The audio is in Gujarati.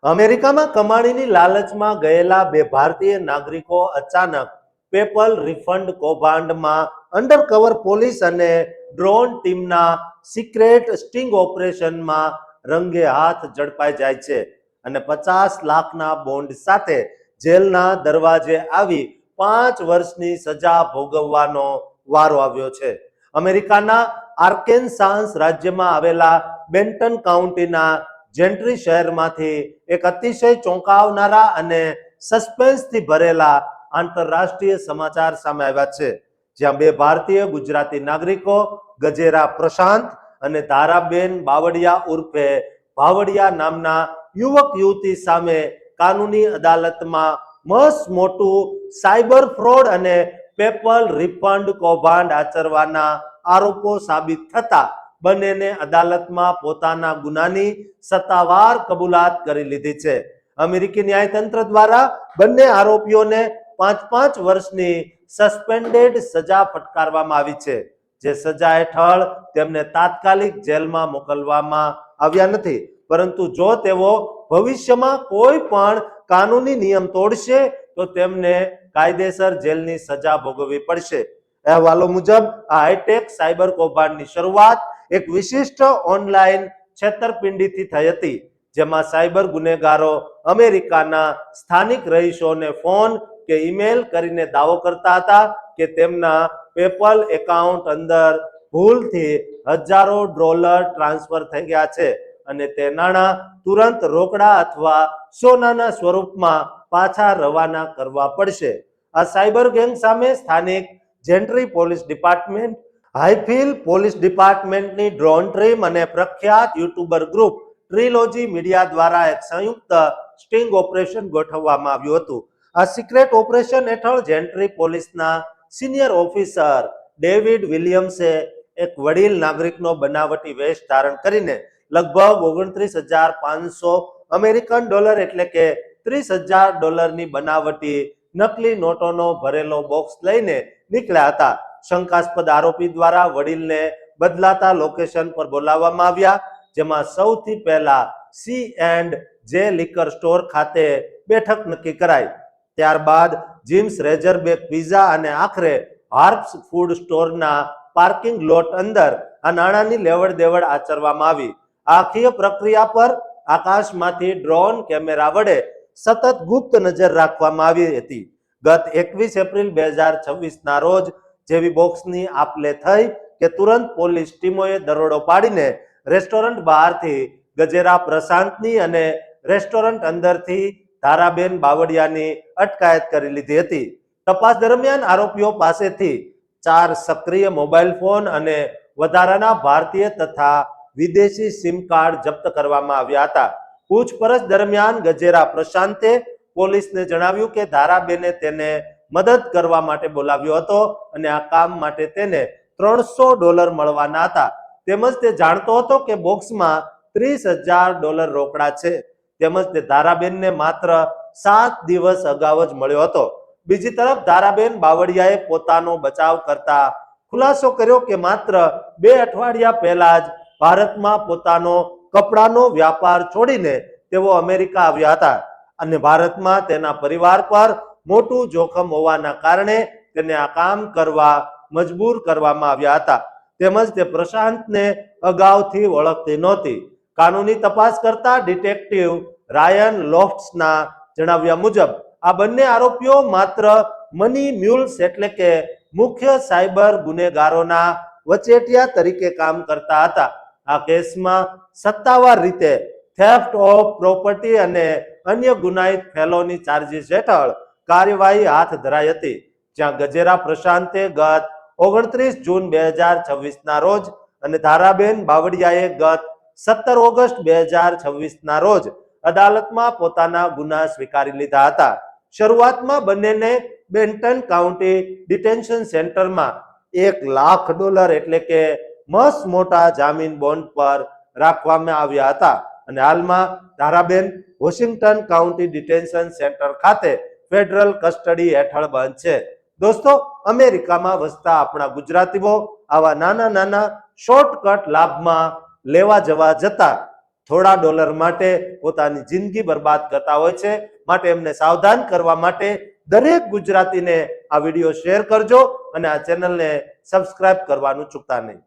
અમેરિકામાં કમાણીની લાલચમાં ગયેલા બે ભારતીય નાગરિકો અચાનક પેપલ રિફંડ કૌભાંડમાં અંડરકવર પોલીસ અને ડ્રોન ટીમના સિક્રેટ સ્ટિંગ ઓપરેશનમાં રંગે હાથ ઝડપાઈ જાય છે અને 50 લાખના બોન્ડ સાથે જેલના દરવાજે આવી 5 વર્ષની સજા ભોગવવાનો વારો આવ્યો છે. અમેરિકાના આર્કેન્સાસ રાજ્યમાં આવેલા બેન્ટન કાઉન્ટીના જેન્ટ્રી શહેરમાંથી એક અતિશય ચોંકાવનારા અને સસ્પેન્સથી ભરેલા આંતરરાષ્ટ્રીય સમાચાર સામે આવ્યા છે, જ્યાં બે ભારતીય ગુજરાતી નાગરિકો ગજેરા પ્રશાંત અને ધારાબેન બાવળિયા ઉર્ફે ભાવડિયા નામના યુવક યુવતી સામે કાનૂની અદાલતમાં મસ્ત મોટું સાયબર ફ્રોડ અને પેપલ રિફંડ કૌભાંડ આચરવાના આરોપો સાબિત થતા બંનેને અદાલતમાં પોતાના ગુનાની સત્તાવાર કબૂલાત કરી લીધી છે. અમેરિકી ન્યાયતંત્ર દ્વારા બંને આરોપીઓને 5 વર્ષની સસ્પેન્ડેડ સજા ફટકારવામાં આવી છે, જે સજા હેઠળ તેમને તાત્કાલિક જેલમાં મોકલવામાં આવ્યા નથી, પરંતુ જો તેઓ ભવિષ્યમાં કોઈ પણ કાનૂની નિયમ તોડશે તો તેમને કાયદેસર જેલની સજા ભોગવવી પડશે. અહેવાલો મુજબ આ હાઈટેક સાયબર કૌભાંડની શરૂઆત એક વિશિષ્ટ ઓનલાઈન છેતરપિંડીથી થઈ હતી, જેમાં સાયબર ગુનેગારો અમેરિકાના સ્થાનિક રહીશોને ફોન કે ઈમેલ કરીને દાવો કરતા હતા કે તેમના પેપલ એકાઉન્ટ અંદર ભૂલથી હજારો ડોલર ટ્રાન્સફર થઈ ગયા છે અને તે નાણાં તુરંત રોકડા અથવા સોનાના સ્વરૂપમાં પાછા રવાના કરવા પડશે. આ સાયબર ગેંગ સામે સ્થાનિક જેન્ટ્રી પોલીસ ડિપાર્ટમેન્ટ, હાઈફિલ પોલીસ ડિપાર્ટમેન્ટની ડ્રોન ટીમ અને પ્રખ્યાત યુટ્યુબર ગ્રુપ ટ્રિલોજી મીડિયા દ્વારા એક સંયુક્ત સ્ટિંગ ઓપરેશન ગોઠવવામાં આવ્યું હતું. આ સિક્રેટ ઓપરેશન હેઠળ જેન્ટ્રી પોલીસના સિનિયર ઓફિસર ડેવિડ વિલિયમ્સે એક વડીલ નાગરિકનો બનાવટી વેશ ધારણ કરીને લગભગ 29,500 અમેરિકન ડોલર એટલે કે $30,000ની બનાવટી નકલી નોટોનો ભરેલો બોક્સ લઈને નીકળ્યા હતા. શંકાસ્પદ આરોપી દ્વારા વડીલને બદલાતા લોકેશન પર બોલાવવામાં આવ્યા, જેમાં સૌથી પહેલા C&J લિકર સ્ટોર ખાતે બેઠક નક્કી કરાઈ. ત્યારબાદ જીમ્સ રેઝરબેક પિઝા અને આખરે હાર્પ્સ ફૂડ સ્ટોરના પાર્કિંગ લોટ અંદર આ નાણાંની લેવડ દેવડ આચરવામાં આવી. આખી પ્રક્રિયા પર આકાશમાંથી ડ્રોન કેમેરા વડે સતત ગુપ્ત નજર રાખવામાં આવી હતી. ગત 21 એપ્રિલ 2026ના રોજ જેવી બોક્સની આપલે થઈ કે તુરંત પોલીસ ટીમોએ દરોડો પાડીને રેસ્ટોરન્ટ બહારથી ગજેરા પ્રશાંતની અને રેસ્ટોરન્ટ અંદરથી ધારાબેન બાવળિયાની અટકાયત કરી લીધી હતી. તપાસ દરમિયાન આરોપીઓ પાસેથી 4 સક્રિય મોબાઈલ ફોન અને વધારાના ભારતીય તથા વિદેશી સિમ કાર્ડ જપ્ત કરવામાં આવ્યા હતા. પૂછપરછ દરમિયાન ગજેરા પ્રશાંતે પોલીસને જણાવ્યું કે ધારાબેને તેને મદદ કરવા માટે બોલાવ્યો હતો અને આ કામ માટે તેને $300 મળવાના હતા. તેમજ તે જાણતો હતો કે બોક્સમાં $30,000 રોકડા છે. તેમજ તે ધારાબેનને માત્ર 7 દિવસ અગાઉ જ મળ્યો હતો. બીજી તરફ ધારાબેન બાવળિયાએ પોતાનો બચાવ કરતા ખુલાસો કર્યો કે માત્ર 2 અઠવાડિયા પહેલા જ ભારતમાં પોતાનો કપડાનો વ્યાપાર છોડીને તેઓ અમેરિકા આવ્યા હતા અને ભારતમાં તેના પરિવાર પર મોટું જોખમ હોવાના કારણે તેને આ કામ કરવા મજબૂર કરવામાં આવ્યા હતા. તેમજ તે પ્રશાંતને અગાઉથી ઓળખતી નહોતી. કાનૂની તપાસ કરતા ડિટેક્ટિવ રાયન લોફ્ટ્સના જણાવ્યા મુજબ આ બંને આરોપીઓ માત્ર મની મ્યુલ્સ એટલે કે મુખ્ય સાયબર ગુનેગારોના વચેટિયા તરીકે કામ કરતા હતા. આ કેસમાં સત્તાવાર રીતે થેફ્ટ ઓફ પ્રોપર્ટી અને અન્ય ગુનાહિત ફેલોની ચાર્જીસ હેઠળ કાર્યવાહી હાથ ધરાઈ હતી, જ્યાં ગજેરા પ્રશાંતે ગત 29 જૂન 2026ના રોજ અને ધારાબેન બાવળિયાએ ગત 17 ઓગસ્ટ 2026ના રોજ અદાલતમાં પોતાના ગુના સ્વીકારી લીધા હતા. શરૂઆતમાં બંનેને બેન્ટન કાઉન્ટી ડિટેન્શન સેન્ટરમાં $1 લાખ એટલે કે મસ્ત મોટા જામીન બોન્ડ પર રાખવામાં આવ્યા હતા અને હાલમાં Dharaben Washington county detention centre ખાતે ફેડરલ કસ્ટડી હેઠળ બંધ છે. દોસ્તો, અમેરિકામાં વસતા આપણા ગુજરાતીઓ આવા નાના નાના શોર્ટકટ લાભમાં લેવા જવા જતા થોડા ડોલર માટે પોતાની જિંદગી બરબાદ કરતા હોય છે. માટે એમને સાવધાન કરવા માટે દરેક ગુજરાતીને આ વિડીયો શેર કરજો અને આ ચેનલને સબસ્ક્રાઇબ કરવાનું ચૂકતા નહીં.